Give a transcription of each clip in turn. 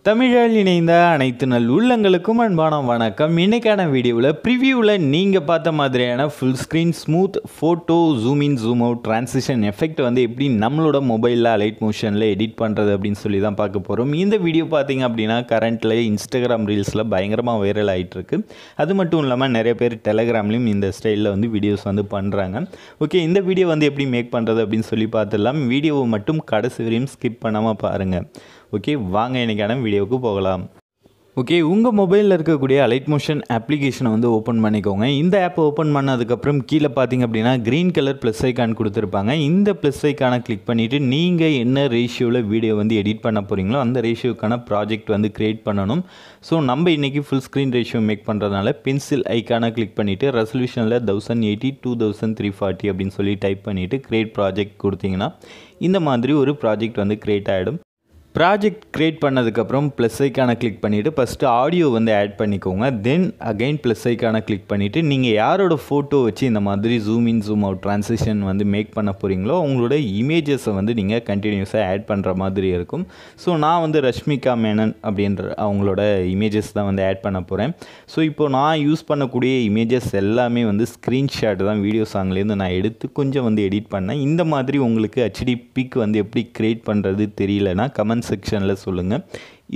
தமிழில் இணைந்த அனைத்து நல் உள்ளங்களுக்கும் அன்பான வணக்கம். இன்னைக்கான வீடியோவில் ப்ரிவியூவில் நீங்கள் பார்த்த மாதிரியான full screen smooth photo zoom in zoom out transition effect வந்து எப்படி நம்மளோட மொபைலில் அலைட் மோஷனில் எடிட் பண்ணுறது அப்படின்னு சொல்லி தான் பார்க்க போகிறோம். இந்த வீடியோ பார்த்திங்க அப்படின்னா கரண்ட்டில் இன்ஸ்டாகிராம் ரீல்ஸில் பயங்கரமாக வைரல் ஆகிட்டுருக்கு. அது மட்டும் இல்லாமல் நிறைய பேர் டெலகிராம்லேயும் இந்த ஸ்டைலில் வந்து வீடியோஸ் வந்து பண்ணுறாங்க. ஓகே, இந்த வீடியோ வந்து எப்படி மேக் பண்ணுறது அப்படின்னு சொல்லி பார்த்துடலாம். வீடியோவை மட்டும் கடைசி வரையும் ஸ்கிப் பண்ணாமல் பாருங்கள். ஓகே, வாங்க இன்றைக்கான வீடியோவுக்கு போகலாம். ஓகே, உங்கள் மொபைலில் இருக்கக்கூடிய அலைட் மோஷன் அப்ளிகேஷனை வந்து ஓப்பன் பண்ணிக்கோங்க. இந்த ஆப்பை ஓப்பன் பண்ணதுக்கப்புறம் கீழே பார்த்தீங்க அப்படின்னா க்ரீன் கலர் ப்ளஸ் ஐக்கான் கொடுத்துருப்பாங்க. இந்த ப்ளஸ் ஐக்கானை கிளிக் பண்ணிவிட்டு நீங்கள் என்ன ரேஷியோவில் வீடியோ வந்து எடிட் பண்ண போகிறீங்களோ அந்த ரேஷியோக்கான ப்ராஜெக்ட் வந்து க்ரியேட் பண்ணணும். ஸோ நம்ம இன்றைக்கி ஃபுல் ஸ்க்ரீன் ரேஷியோ மேக் பண்ணுறதுனால பென்சில் ஐக்கானை கிளிக் பண்ணிவிட்டு ரெசல்யூஷனில் 1080 2340 அப்படின்னு சொல்லி டைப் பண்ணிவிட்டு க்ரியேட் ப்ராஜெக்ட் கொடுத்தீங்கன்னா இந்த மாதிரி ஒரு ப்ராஜெக்ட் வந்து க்ரியேட் ஆகிடும். ப்ராஜெக்ட் க்ரியேட் பண்ணதுக்கப்புறம் ப்ளஸ் ஐக்கானை கிளிக் பண்ணிவிட்டு ஃபஸ்ட்டு ஆடியோ வந்து ஆட் பண்ணிக்கோங்க. தென் அகைன் ப்ளஸ் ஐக்கானை கிளிக் பண்ணிவிட்டு நீங்கள் யாரோட ஃபோட்டோ வச்சு இந்த மாதிரி zoom in zoom out transition வந்து மேக் பண்ண போகிறீங்களோ அவங்களோட இமேஜஸை வந்து நீங்கள் கண்டினியூஸாக ஆட் பண்ணுற மாதிரி இருக்கும். ஸோ நான் வந்து ரஷ்மிகா மேனன் அப்படின்ற அவங்களோட இமேஜஸ் தான் வந்து ஆட் பண்ண போகிறேன். ஸோ இப்போது நான் யூஸ் பண்ணக்கூடிய இமேஜஸ் எல்லாமே வந்து ஸ்க்ரீன்ஷாட் தான், வீடியோ சாங்லேருந்து நான் எடுத்து கொஞ்சம் வந்து எடிட் பண்ணேன். இந்த மாதிரி உங்களுக்கு ஹெச்டி பிக் வந்து எப்படி க்ரியேட் பண்ணுறது தெரியலனா கமெண்ட் செக்ஷனில் சொல்லுங்கள்.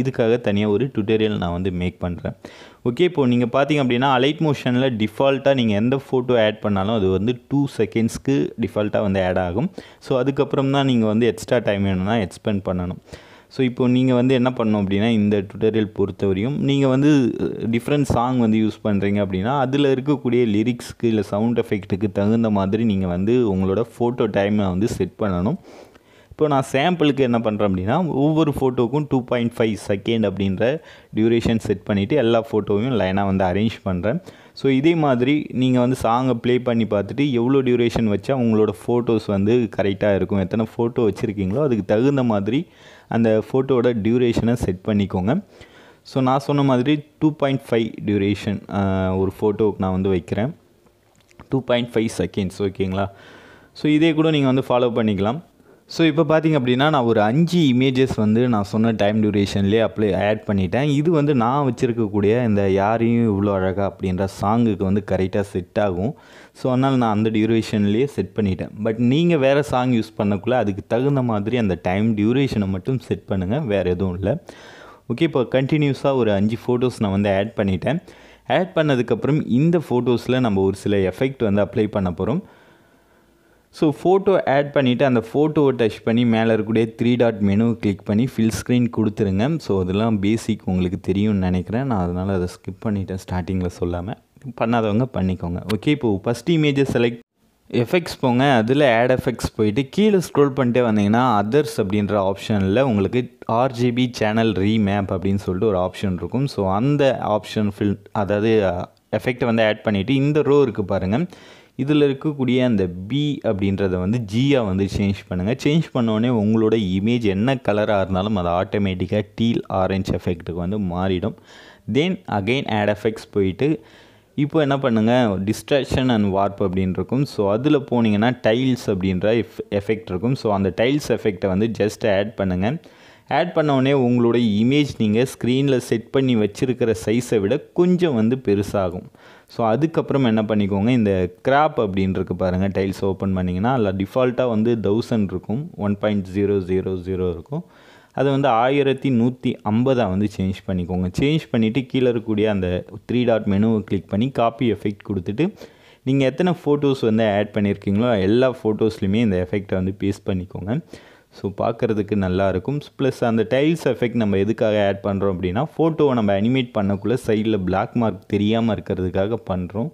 இதுக்காக தனியாக ஒரு டுட்டோரியல் நான் வந்து மேக் பண்ணுறேன். ஓகே, இப்போது நீங்கள் பார்த்தீங்க அப்படின்னா அலைட் மோஷனில் டிஃபால்ட்டாக நீங்கள் எந்த ஃபோட்டோ ஆட் பண்ணாலும் அது வந்து 2 செகண்ட்ஸ்க்கு டிஃபால்ட்டாக வந்து ஆட் ஆகும். ஸோ அதுக்கப்புறம் தான் நீங்கள் வந்து எக்ஸ்ட்ரா டைம் வேணும்னா எக்ஸ்பெண்ட் பண்ணணும். ஸோ இப்போ நீங்கள் வந்து என்ன பண்ணணும் அப்படின்னா இந்த டுட்டோரியல் பொறுத்தவரையும் நீங்கள் வந்து டிஃப்ரெண்ட் சாங் வந்து யூஸ் பண்ணுறீங்க அப்படின்னா அதில் இருக்கக்கூடிய லிரிக்ஸ்க்கு இல்லை சவுண்ட் எஃபெக்ட்டுக்கு தகுந்த மாதிரி நீங்கள் வந்து உங்களோட ஃபோட்டோ டைமை வந்து செட் பண்ணணும். இப்போ நான் சாம்பிளுக்கு என்ன பண்ணுறேன் அப்படின்னா ஒவ்வொரு ஃபோட்டோவுக்கும் 2.5 செகண்ட் அப்படின்ற டியூரேஷன் செட் பண்ணிவிட்டு எல்லா ஃபோட்டோவையும் லைனாக வந்து அரேஞ்ச் பண்ணுறேன். ஸோ இதே மாதிரி நீங்கள் வந்து சாங்கை ப்ளே பண்ணி பார்த்துட்டு எவ்வளோ டியூரேஷன் வச்சா உங்களோட ஃபோட்டோஸ் வந்து கரெக்டாக இருக்கும், எத்தனை ஃபோட்டோ வச்சுருக்கீங்களோ அதுக்கு தகுந்த மாதிரி அந்த ஃபோட்டோவோட டியூரேஷனை செட் பண்ணிக்கோங்க. ஸோ நான் சொன்ன மாதிரி 2.5 டியூரேஷன் ஒரு ஃபோட்டோவுக்கு நான் வந்து வைக்கிறேன். 2.5 செகண்ட்ஸ் ஓகேங்களா. ஸோ இதே கூட நீங்கள் வந்து ஃபாலோ பண்ணிக்கலாம். ஸோ இப்போ பார்த்திங்க அப்படின்னா நான் ஒரு 5 இமேஜஸ் வந்து நான் சொன்ன டைம் டியூரேஷன்லேயே ஆட் பண்ணிட்டேன். இது வந்து நான் வச்சுருக்கக்கூடிய இந்த யாரையும் இவ்வளோ அழகாக அப்படின்ற சாங்குக்கு வந்து கரெக்டாக செட் ஆகும். ஸோ அதனால் நான் அந்த டியூரேஷன்லேயே செட் பண்ணிட்டேன். பட் நீங்கள் வேறு சாங் யூஸ் பண்ணக்குள்ளே அதுக்கு தகுந்த மாதிரி அந்த டைம் டியூரேஷனை மட்டும் செட் பண்ணுங்கள், வேறு எதுவும் இல்லை. ஓகே, இப்போ கண்டினியூஸாக ஒரு 5 ஃபோட்டோஸ் நான் வந்து ஆட் பண்ணிட்டேன். ஆட் பண்ணதுக்கப்புறம் இந்த ஃபோட்டோஸில் நம்ம ஒரு சில எஃபெக்ட் வந்து அப்ளை பண்ண போகிறோம். ஸோ ஃபோட்டோ ஆட் பண்ணிவிட்டு அந்த ஃபோட்டோவை டச் பண்ணி மேலே இருக்கக்கூடிய 3 டாட் மெனு கிளிக் பண்ணி ஃபில் ஸ்க்ரீன் கொடுத்துருங்க. ஸோ அதெல்லாம் பேசிக் உங்களுக்கு தெரியும்னு நினைக்கிறேன். நான் அதனால் அதை ஸ்கிப் பண்ணிவிட்டேன் ஸ்டார்டிங்கில் சொல்லாமல். பண்ணாதவங்க பண்ணிக்கோங்க. ஓகே, இப்போது ஃபஸ்ட் இமேஜை செலக்ட் எஃபெக்ட்ஸ் போங்க. அதில் ஆட் எஃபெக்ட்ஸ் போயிட்டு கீழே ஸ்க்ரோல் பண்ணிட்டே வந்தீங்கன்னா அதர்ஸ் அப்படின்ற ஆப்ஷனில் உங்களுக்கு ஆர்ஜிபி சேனல் ரீமேப் அப்படின்னு சொல்லிட்டு ஒரு ஆப்ஷன் இருக்கும். ஸோ அந்த ஆப்ஷன் அதாவது எஃபெக்டை வந்து ஆட் பண்ணிவிட்டு இந்த ரோ இருக்குது பாருங்கள், இதில் இருக்கக்கூடிய அந்த பி அப்படின்றத வந்து ஜியாக வந்து சேஞ்ச் பண்ணுங்கள். சேஞ்ச் பண்ணோடனே உங்களோட இமேஜ் என்ன கலராக இருந்தாலும் அது ஆட்டோமேட்டிக்காக டீல் ஆரஞ்ச் எஃபெக்ட்டுக்கு வந்து மாறிடும். தென் அகெயின் ஆட் எஃபெக்ட்ஸ் போயிட்டு இப்போ என்ன பண்ணுங்கள், டிஸ்ட்ராக்ஷன் அண்ட் வார்ப் அப்படின்னு இருக்கும். ஸோ அதில் போனீங்கன்னா டைல்ஸ் அப்படின்ற எஃபெக்ட் இருக்கும். ஸோ அந்த டைல்ஸ் எஃபெக்டை வந்து ஜஸ்ட் ஆட் பண்ணுங்கள். ஆட் பண்ணோடனே உங்களோட இமேஜ் நீங்கள் ஸ்க்ரீனில் செட் பண்ணி வச்சுருக்கிற சைஸை விட கொஞ்சம் வந்து பெருசாகும். ஸோ அதுக்கப்புறம் என்ன பண்ணிக்கோங்க, இந்த கிராப் அப்படின்றது பாருங்கள், டைல்ஸ் ஓப்பன் பண்ணிங்கன்னா அதில் டிஃபால்ட்டாக வந்து 1000 இருக்கும், 1.000 இருக்கும். அது வந்து 1150 வந்து சேஞ்ச் பண்ணிக்கோங்க. சேஞ்ச் பண்ணிவிட்டு கீழே இருக்கக்கூடிய அந்த 3 டாட் மெனுவை கிளிக் பண்ணி காப்பி எஃபெக்ட் கொடுத்துட்டு நீங்கள் எத்தனை ஃபோட்டோஸ் வந்து ஆட் பண்ணியிருக்கீங்களோ எல்லா ஃபோட்டோஸ்லையுமே இந்த எஃபெக்டை வந்து பேஸ்ட் பண்ணிக்கோங்க. ஸோ பார்க்குறதுக்கு நல்லாயிருக்கும். ப்ளஸ் அந்த டைல்ஸ் எஃபெக்ட் நம்ம எதுக்காக ஆட் பண்ணுறோம் அப்படின்னா ஃபோட்டோவை நம்ம அனிமேட் பண்ணக்குள்ளே சைடில் பிளாக் மார்க் தெரியாமல் இருக்கிறதுக்காக பண்ணுறோம்.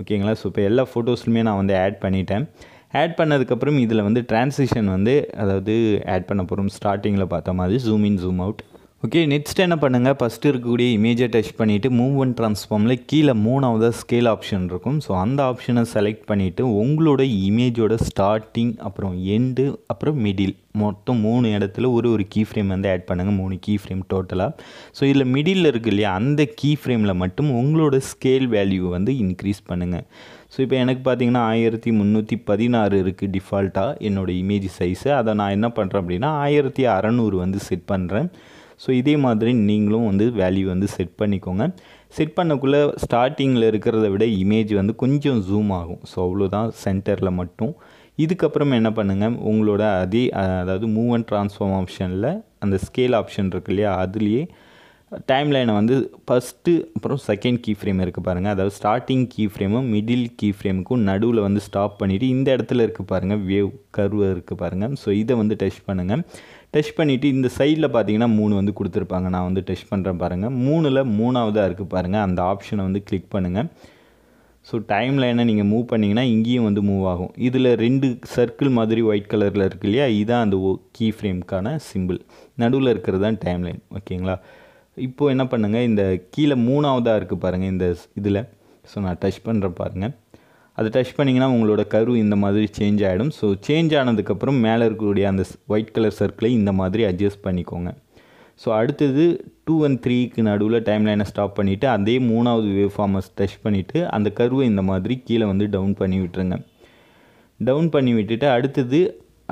ஓகேங்களா. ஸோ இப்போ எல்லா ஃபோட்டோஸ்லையுமே நான் வந்து ஆட் பண்ணிட்டேன். ஆட் பண்ணதுக்கப்புறம் இதில் வந்து ட்ரான்சிஷன் வந்து அதாவது ஆட் பண்ண போகிறோம். ஸ்டார்டிங்கில் பார்த்த மாதிரி zoom in zoom out. Okay, next என்ன பண்ணுங்கள், ஃபஸ்ட்டு இருக்கக்கூடிய இமேஜை டச் பண்ணிவிட்டு மூவ் அண்ட் ட்ரான்ஸ்ஃபார்மில் கீழே 3வது ஸ்கேல் ஆப்ஷன் இருக்கும். ஸோ அந்த ஆப்ஷனை செலக்ட் பண்ணிவிட்டு உங்களோட இமேஜோட ஸ்டார்டிங் அப்புறம் எண்டு அப்புறம் மிடில் மொத்தம் 3 இடத்துல ஒரு கீ ஃப்ரேம் வந்து ஆட் பண்ணுங்கள். 3 கீ ஃப்ரேம் டோட்டலாக. ஸோ இதில் மிடில் இருக்குது இல்லையா, அந்த கீ ஃப்ரேமில் மட்டும் உங்களோட ஸ்கேல் வேல்யூ வந்து இன்க்ரீஸ் பண்ணுங்கள். ஸோ இப்போ எனக்கு பார்த்தீங்கன்னா 1316 இருக்குது டிஃபால்ட்டாக என்னோடய இமேஜ் சைஸு. அதை நான் என்ன பண்ணுறேன் அப்படின்னா 1600 வந்து செட் பண்ணுறேன். ஸோ இதே மாதிரி நீங்களும் வந்து வேல்யூ வந்து செட் பண்ணிக்கோங்க. செட் பண்ணக்குள்ளே ஸ்டார்டிங்கில் இருக்கிறத விட இமேஜ் வந்து கொஞ்சம் ஜூம் ஆகும். ஸோ அவ்வளோதான் சென்டரில் மட்டும். இதுக்கப்புறம் என்ன பண்ணுங்கள், உங்களோட அதே அதாவது மூவ் அண்ட் ட்ரான்ஸ்ஃபார்ம் ஆப்ஷனில் அந்த ஸ்கேல் ஆப்ஷன் இருக்கு இல்லையா, அதுலேயே டைம் லைனை வந்து ஃபஸ்ட்டு அப்புறம் செகண்ட் கீ ஃப்ரேம் இருக்குது பாருங்கள். அதாவது ஸ்டார்டிங் கீ ஃப்ரேமும் மிடில் கீ ஃப்ரேமுக்கும் நடுவில் வந்து ஸ்டாப் பண்ணிவிட்டு இந்த இடத்துல இருக்குது பாருங்கள், வேவ் கர்வ் இருக்குது பாருங்கள். ஸோ இதை வந்து டச் பண்ணுங்கள். டச் பண்ணிவிட்டு இந்த சைடில் பார்த்தீங்கன்னா 3 வந்து கொடுத்துருப்பாங்க. நான் வந்து டச் பண்ணுறேன் பாருங்கள். 3ல் 3ஆவதாக இருக்குது பாருங்கள், அந்த ஆப்ஷனை வந்து கிளிக் பண்ணுங்கள். ஸோ டைம் லைனை நீங்கள் மூவ் பண்ணிங்கன்னா இங்கேயும் வந்து மூவ் ஆகும். இதில் 2 சர்க்கிள் மாதிரி ஒயிட் கலரில் இருக்கு இல்லையா, இதுதான் அந்த கீ ஃப்ரேமுக்கான சிம்பிள். நடுவில் இருக்கிறது தான் டைம் லைன். ஓகேங்களா. இப்போது என்ன பண்ணுங்கள், இந்த கீழே 3ஆவதாக இருக்குது பாருங்கள் இந்த இதில். ஸோ நான் டச் பண்ணுற பாருங்கள். அதை டச் பண்ணிங்கன்னா உங்களோட கர்வ் இந்த மாதிரி சேஞ்ச் ஆகிடும். ஸோ சேஞ்ச் ஆனதுக்கப்புறம் மேலே இருக்கக்கூடிய அந்த ஒயிட் கலர் சர்க்கிளை இந்த மாதிரி அட்ஜஸ்ட் பண்ணிக்கோங்க. ஸோ அடுத்தது 2 and 3க்கு நடுவில் டைம் லைனை ஸ்டாப் பண்ணிவிட்டு அதே 3ஆவது வேவ் ஃபார்மை டச் பண்ணிவிட்டு அந்த கர்வை இந்த மாதிரி கீழே வந்து டவுன் பண்ணி விட்டுருங்க. டவுன் பண்ணி விட்டுட்டு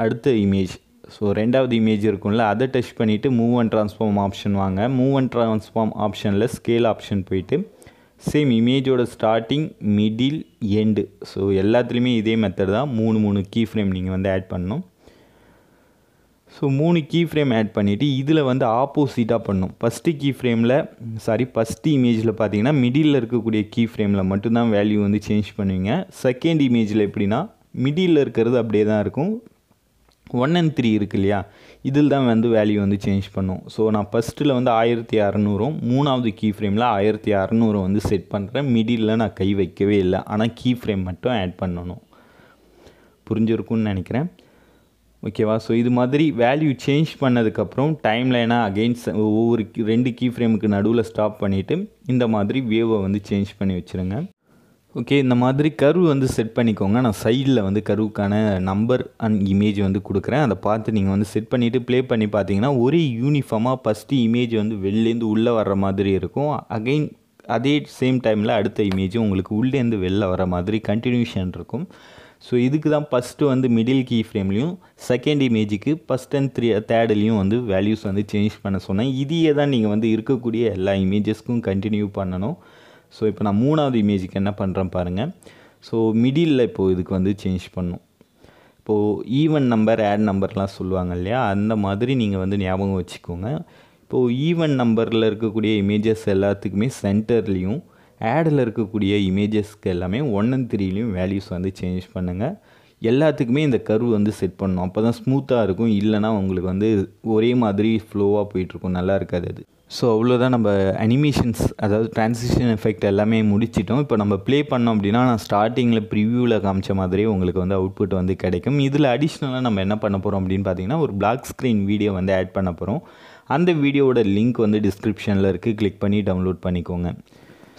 அடுத்த இமேஜ், ஸோ 2வது இமேஜ் இருக்கும்ல, அதை டச் பண்ணிவிட்டு மூவ் அண்ட் ட்ரான்ஸ்ஃபார்ம் ஆப்ஷன் வாங்க. மூவ் அண்ட் ட்ரான்ஸ்ஃபார்ம் ஆப்ஷனில் ஸ்கேல் ஆப்ஷன் போயிட்டு சேம் இமேஜோட ஸ்டார்டிங் மிடில் எண்டு, ஸோ எல்லாத்துலேயுமே இதே மெத்தட் தான். 3 கீ ஃப்ரேம் நீங்கள் வந்து ஆட் பண்ணணும். ஸோ 3 கீ ஃப்ரேம் ஆட் பண்ணிவிட்டு இதில் வந்து ஆப்போசிட்டாக பண்ணணும். ஃபஸ்ட்டு இமேஜில் பார்த்தீங்கன்னா மிடில் இருக்கக்கூடிய கீ ஃப்ரேமில் மட்டும்தான் வேல்யூ வந்து சேஞ்ச் பண்ணுவீங்க. செகண்ட் இமேஜில் எப்படின்னா மிடில் இருக்கிறது அப்படியே தான் இருக்கும். 1 and 3 இருக்கு இல்லையா, இதில் தான் வந்து வேல்யூ வந்து சேஞ்ச் பண்ணும். ஸோ நான் ஃபஸ்ட்டில் வந்து 1600, 3ஆவது கீ ஃப்ரேமில் 1600 வந்து செட் பண்ணுறேன். மிடில் நான் கை வைக்கவே இல்லை, ஆனால் கீ ஃப்ரேம் மட்டும் ஆட் பண்ணணும். புரிஞ்சிருக்கும்னு நினைக்கிறேன். ஓகேவா. ஸோ இது மாதிரி வேல்யூ சேஞ்ச் பண்ணதுக்கப்புறம் டைம் லைனாக அகெயின்ஸ்ட் ஒவ்வொரு 2 கீ ஃப்ரேமுக்கு நடுவில் ஸ்டாப் பண்ணிவிட்டு இந்த மாதிரி வேவை வந்து சேஞ்ச் பண்ணி வச்சுருங்க. ஓகே, இந்த மாதிரி கர்வ் வந்து செட் பண்ணிக்கோங்க. நான் சைடில் வந்து கர்வுக்கான நம்பர் அண்ட் இமேஜ் வந்து கொடுக்குறேன். அதை பார்த்து நீங்கள் வந்து செட் பண்ணிவிட்டு ப்ளே பண்ணி பார்த்தீங்கன்னா ஒரே யூனிஃபார்மாக ஃபஸ்ட்டு இமேஜ் வந்து வெளிலேருந்து உள்ளே வர்ற மாதிரி இருக்கும். அகெயின் அதே சேம் டைமில் அடுத்த இமேஜும் உங்களுக்கு உள்ளேருந்து வெளில வர மாதிரி கண்டினியூஷன் இருக்கும். ஸோ இதுக்கு தான் ஃபஸ்ட்டு வந்து மிடில் கீ ஃப்ரேம்லேயும் செகண்ட் இமேஜுக்கு ஃபஸ்ட் அண்ட் தேர்ட்லேயும் வந்து வேல்யூஸ் வந்து சேஞ்ச் பண்ண சொன்னேன். இதையே தான் நீங்கள் வந்து இருக்கக்கூடிய எல்லா இமேஜஸ்க்கும் கண்டினியூ பண்ணணும். ஸோ இப்போ நான் 3ஆவது இமேஜுக்கு என்ன பண்ணுறேன் பாருங்கள். ஸோ மிடில் இப்போது இதுக்கு வந்து சேஞ்ச் பண்ணணும். இப்போது ஈவன் நம்பர் ஆட் நம்பர்லாம் சொல்லுவாங்க இல்லையா, அந்த மாதிரி நீங்கள் வந்து ஞாபகம் வச்சுக்கோங்க. இப்போது ஈவன் நம்பரில் இருக்கக்கூடிய இமேஜஸ் எல்லாத்துக்குமே சென்டர்லேயும், ஆடில் இருக்கக்கூடிய இமேஜஸ்க்கு எல்லாமே 1 and 3லேயும் வேல்யூஸ் வந்து சேஞ்ச் பண்ணுங்கள். எல்லாத்துக்குமே இந்த கர்வ் வந்து செட் பண்ணணும். அப்போ தான் ஸ்மூத்தாக இருக்கும். இல்லைனா உங்களுக்கு வந்து ஒரே மாதிரி ஃப்ளோவாக போயிட்டுருக்கும், நல்லா இருக்காது அது. ஸோ அவ்வளோதான், நம்ம அனிமேஷன்ஸ் அதாவது ட்ரான்சிஷன் எஃபெக்ட் எல்லாமே முடிச்சிட்டோம். இப்போ நம்ம ப்ளே பண்ணோம் அப்படின்னா நான் ஸ்டார்டிங்கில் ப்ரிவியூவில் காமிச்ச மாதிரியே உங்களுக்கு வந்து அவுட்புட் வந்து கிடைக்கும். இதில் அடிஷ்னலாக நம்ம என்ன பண்ண போகிறோம் அப்படின்னு பார்த்தீங்கன்னா ஒரு பிளாக் ஸ்க்ரீன் வீடியோ வந்து ஆட் பண்ண போகிறோம். அந்த வீடியோவோட லிங்க் வந்து டிஸ்கிரிப்ஷனில் இருக்குது, கிளிக் பண்ணி டவுன்லோட் பண்ணிக்கோங்க.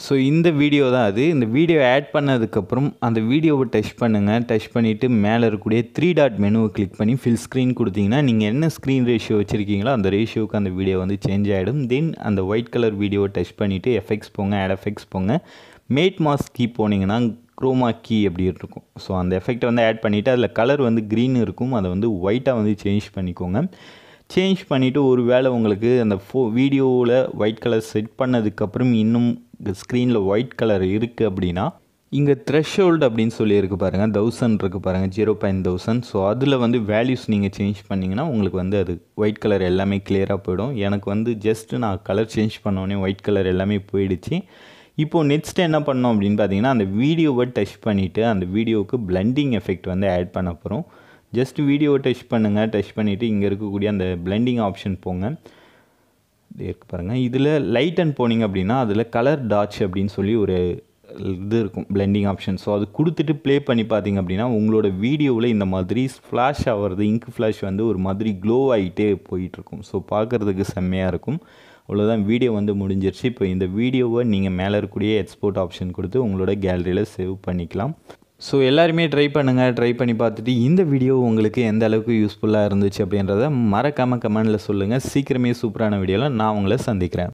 ஸோ இந்த வீடியோ தான் அது. இந்த வீடியோ ஆட் பண்ணதுக்கப்புறம் அந்த வீடியோவை டச் பண்ணுங்கள். டச் பண்ணிவிட்டு மேலே இருக்கக்கூடிய 3 டாட் மெனுவை கிளிக் பண்ணி ஃபில் ஸ்க்ரீன் கொடுத்தீங்கன்னா நீங்கள் என்ன ஸ்க்ரீன் ரேஷியோ வச்சுருக்கீங்களோ அந்த ரேஷியோவுக்கு அந்த வீடியோ வந்து சேஞ்ச் ஆகிடும். தென் அந்த ஒயிட் கலர் வீடியோவை டச் பண்ணிவிட்டு எஃபெக்ட்ஸ் போங்க, ஆட் எஃபெக்ட்ஸ் போங்க. மேட் மாஸ்க் கீ போனீங்கன்னா குரோமா கீ அப்படி இருக்கும். ஸோ அந்த எஃபெக்ட்டை வந்து ஆட் பண்ணிவிட்டு அதில் கலர் வந்து க்ரீன் இருக்கும், அதை வந்து ஒயிட்டாக வந்து சேஞ்ச் பண்ணிக்கோங்க. சேஞ்ச் பண்ணிவிட்டு ஒரு வேளை உங்களுக்கு அந்த வீடியோவில் ஒயிட் கலர் செட் பண்ணதுக்கப்புறம் இன்னும் ஸ்க்ரீனில் ஒயிட் கலர் இருக்குது அப்படின்னா இங்கே த்ரெஷ்ஹோல்டு அப்படின்னு சொல்லியிருக்கு பாருங்கள், 1000 இருக்குது பாருங்கள், 0.1000. ஸோ அதில் வந்து வேல்யூஸ் நீங்கள் சேஞ்ச் பண்ணிங்கன்னா உங்களுக்கு வந்து அது ஒயிட் கலர் எல்லாமே கிளியராக போயிடும். எனக்கு வந்து ஜஸ்ட்டு நான் கலர் சேஞ்ச் பண்ணோடனே ஒயிட் கலர் எல்லாமே போயிடுச்சு. இப்போது நெக்ஸ்ட் என்ன பண்ணோம் அப்படின்னு பார்த்தீங்கன்னா அந்த வீடியோவை டச் பண்ணிவிட்டு அந்த வீடியோவுக்கு பிளெண்டிங் எஃபெக்ட் வந்து ஆட் பண்ண போகிறோம். ஜஸ்ட் வீடியோவை டச் பண்ணுங்கள். டச் பண்ணிவிட்டு இங்கே இருக்கக்கூடிய அந்த பிளெண்டிங் ஆப்ஷன் போங்க. இருக்கு பாருங்கள், இதில் லைட் அண்ட் போனீங்க அப்படின்னா அதில் கலர் டாட்ச் அப்படின்னு சொல்லி ஒரு இது இருக்கும் பிளெண்டிங் ஆப்ஷன். ஸோ அது கொடுத்துட்டு ப்ளே பண்ணி பார்த்தீங்க அப்படின்னா உங்களோட வீடியோவில் இந்த மாதிரி ஃப்ளாஷ் ஆகிறது, இங்க் ஃப்ளாஷ் வந்து ஒரு மாதிரி க்ளோ ஆகிட்டே போயிட்டுருக்கும். ஸோ பார்க்குறதுக்கு செம்மையாக இருக்கும். அவ்வளோதான், வீடியோ வந்து முடிஞ்சிருச்சு. இப்போ இந்த வீடியோவை நீங்கள் மேலே இருக்கக்கூடிய எக்ஸ்போர்ட் ஆப்ஷன் கொடுத்து உங்களோட கேலரியில் சேவ் பண்ணிக்கலாம். ஸோ எல்லாருமே ட்ரை பண்ணுங்கள். ட்ரை பண்ணி பார்த்துட்டு இந்த வீடியோ உங்களுக்கு எந்த அளவுக்கு யூஸ்ஃபுல்லாக இருந்துச்சு அப்படின்றத மறக்காமல் கமெண்டில் சொல்லுங்கள். சீக்கிரமே சூப்பரான வீடியோவில் நான் உங்களை சந்திக்கிறேன்.